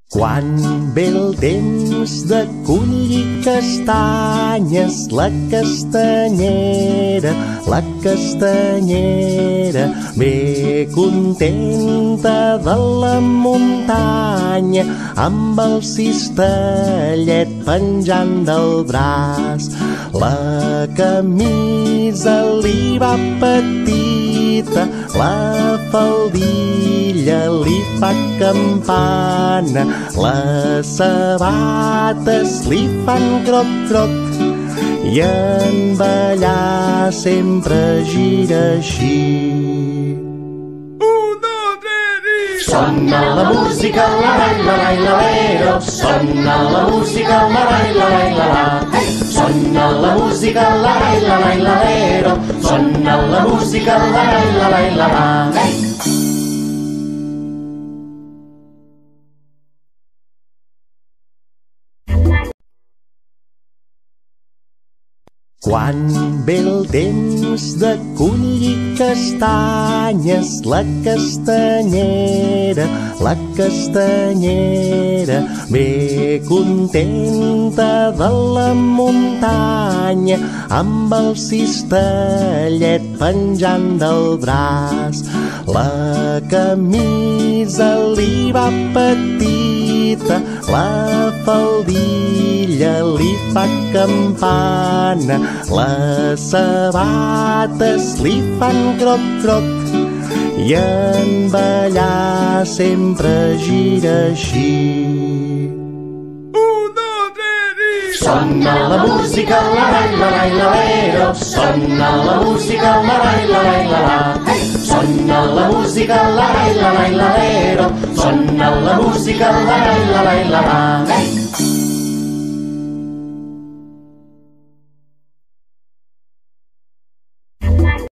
Quan ve el temps de collir castanyes, la castanyera ve contenta de la muntanya, amb el cistellet penjant del braç. La camisa li va petita, la faldilla li fa campana, les sabates li fan croc-croc, i en ballar sempre gira així. Sona la música, la rai, la rai, la lero. Sona la música, la rai, la rai, la la. Sona la música, la rai, la rai, la lero. Sona la música, la rai, la rai, la la. Quan ve el temps de collir castanyes, la castanyera ve contenta de la muntanya, amb el cistellet penjant del braç. La camisa li va petita, la faldilla li fa campana, les sabates li fan croc-croc, i en ballar sempre gira així. Sona la música, la rai, la rai, la lero. Sona la música, la rai, la rai, la la. Sona la música, la rai, la rai, la lero. Sona la música, la rai, la rai, la la.